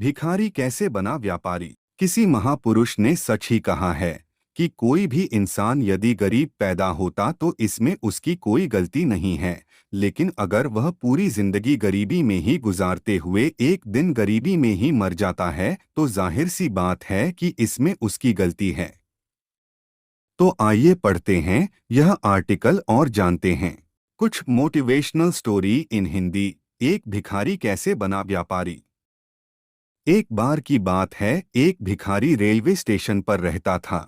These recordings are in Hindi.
भिखारी कैसे बना व्यापारी। किसी महापुरुष ने सच ही कहा है कि कोई भी इंसान यदि गरीब पैदा होता तो इसमें उसकी कोई गलती नहीं है, लेकिन अगर वह पूरी जिंदगी गरीबी में ही गुजारते हुए एक दिन गरीबी में ही मर जाता है तो जाहिर सी बात है कि इसमें उसकी गलती है। तो आइए पढ़ते हैं यह आर्टिकल और जानते हैं कुछ मोटिवेशनल स्टोरी इन हिंदी। एक भिखारी कैसे बना व्यापारी। एक बार की बात है, एक भिखारी रेलवे स्टेशन पर रहता था।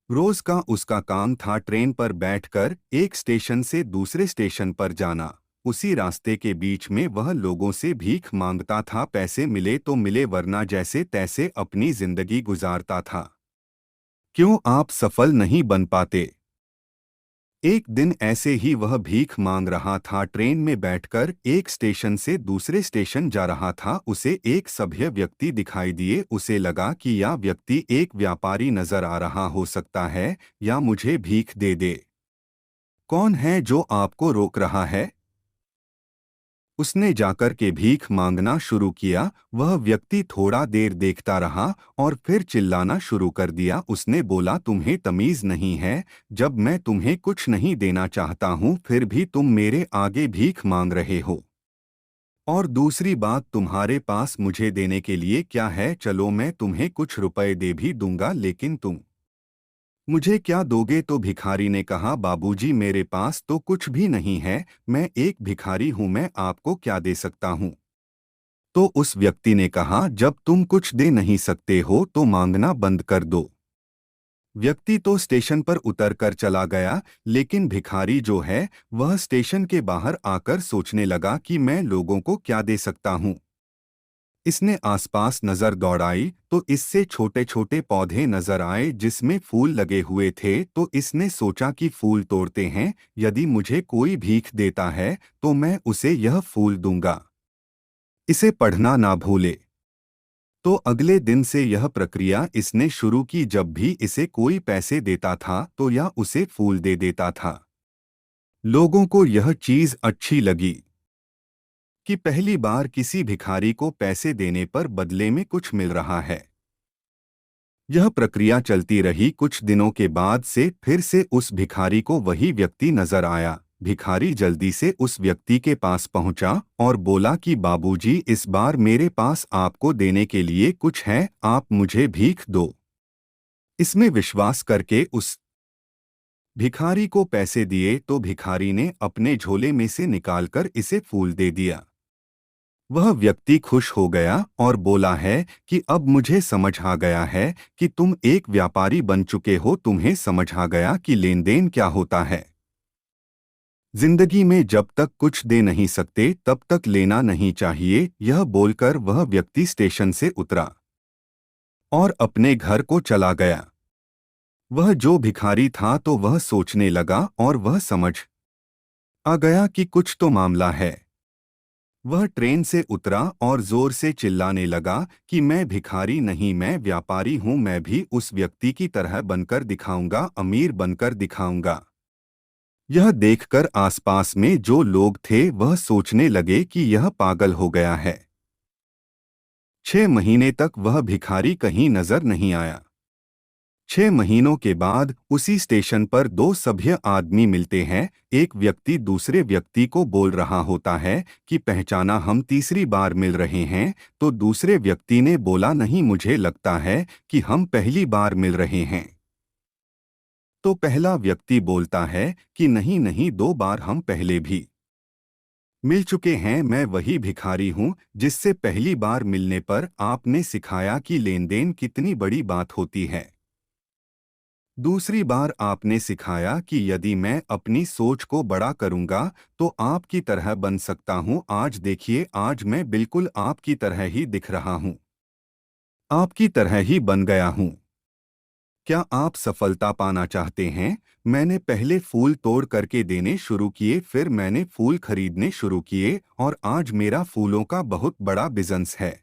रोज का उसका काम था ट्रेन पर बैठकर एक स्टेशन से दूसरे स्टेशन पर जाना। उसी रास्ते के बीच में वह लोगों से भीख मांगता था, पैसे मिले तो मिले वरना जैसे तैसे अपनी जिंदगी गुजारता था। क्यों आप सफल नहीं बन पाते। एक दिन ऐसे ही वह भीख मांग रहा था, ट्रेन में बैठकर एक स्टेशन से दूसरे स्टेशन जा रहा था। उसे एक सभ्य व्यक्ति दिखाई दिए। उसे लगा कि यह व्यक्ति एक व्यापारी नजर आ रहा हो सकता है या मुझे भीख दे दे। कौन है जो आपको रोक रहा है। उसने जाकर के भीख मांगना शुरू किया। वह व्यक्ति थोड़ा देर देखता रहा और फिर चिल्लाना शुरू कर दिया। उसने बोला, तुम्हें तमीज नहीं है, जब मैं तुम्हें कुछ नहीं देना चाहता हूँ फिर भी तुम मेरे आगे भीख मांग रहे हो। और दूसरी बात, तुम्हारे पास मुझे देने के लिए क्या है। चलो मैं तुम्हें कुछ रुपए दे भी दूंगा, लेकिन तुम मुझे क्या दोगे। तो भिखारी ने कहा, बाबूजी मेरे पास तो कुछ भी नहीं है, मैं एक भिखारी हूं, मैं आपको क्या दे सकता हूं। तो उस व्यक्ति ने कहा, जब तुम कुछ दे नहीं सकते हो तो मांगना बंद कर दो। व्यक्ति तो स्टेशन पर उतर कर चला गया, लेकिन भिखारी जो है वह स्टेशन के बाहर आकर सोचने लगा कि मैं लोगों को क्या दे सकता हूं। इसने आसपास नजर दौड़ाई तो इससे छोटे छोटे पौधे नजर आए जिसमें फूल लगे हुए थे। तो इसने सोचा कि फूल तोड़ते हैं, यदि मुझे कोई भीख देता है तो मैं उसे यह फूल दूंगा। इसे पढ़ना ना भूले। तो अगले दिन से यह प्रक्रिया इसने शुरू की। जब भी इसे कोई पैसे देता था तो यह उसे फूल दे देता था। लोगों को यह चीज अच्छी लगी कि पहली बार किसी भिखारी को पैसे देने पर बदले में कुछ मिल रहा है। यह प्रक्रिया चलती रही। कुछ दिनों के बाद से फिर से उस भिखारी को वही व्यक्ति नजर आया। भिखारी जल्दी से उस व्यक्ति के पास पहुंचा और बोला कि बाबूजी, इस बार मेरे पास आपको देने के लिए कुछ है, आप मुझे भीख दो। इसमें विश्वास करके उस भिखारी को पैसे दिए तो भिखारी ने अपने झोले में से निकालकर इसे फूल दे दिया। वह व्यक्ति खुश हो गया और बोला है कि अब मुझे समझ आ गया है कि तुम एक व्यापारी बन चुके हो, तुम्हें समझ आ गया कि लेन देन क्या होता है। जिंदगी में जब तक कुछ दे नहीं सकते तब तक लेना नहीं चाहिए। यह बोलकर वह व्यक्ति स्टेशन से उतरा और अपने घर को चला गया। वह जो भिखारी था तो वह सोचने लगा और वह समझ आ गया कि कुछ तो मामला है। वह ट्रेन से उतरा और जोर से चिल्लाने लगा कि मैं भिखारी नहीं, मैं व्यापारी हूं, मैं भी उस व्यक्ति की तरह बनकर दिखाऊंगा, अमीर बनकर दिखाऊंगा। यह देखकर आसपास में जो लोग थे वह सोचने लगे कि यह पागल हो गया है। 6 महीने तक वह भिखारी कहीं नजर नहीं आया। 6 महीनों के बाद उसी स्टेशन पर दो सभ्य आदमी मिलते हैं। एक व्यक्ति दूसरे व्यक्ति को बोल रहा होता है कि पहचाना, हम तीसरी बार मिल रहे हैं। तो दूसरे व्यक्ति ने बोला, नहीं, मुझे लगता है कि हम पहली बार मिल रहे हैं। तो पहला व्यक्ति बोलता है कि नहीं नहीं, 2 बार हम पहले भी मिल चुके हैं, मैं वही भिखारी हूं जिससे पहली बार मिलने पर आपने सिखाया कि लेन देन कितनी बड़ी बात होती है। दूसरी बार आपने सिखाया कि यदि मैं अपनी सोच को बड़ा करूंगा तो आपकी तरह बन सकता हूं। आज देखिए, आज मैं बिल्कुल आपकी तरह ही दिख रहा हूं, आपकी तरह ही बन गया हूं। क्या आप सफलता पाना चाहते हैं। मैंने पहले फूल तोड़ करके देने शुरू किए, फिर मैंने फूल खरीदने शुरू किए और आज मेरा फूलों का बहुत बड़ा बिजनेस है।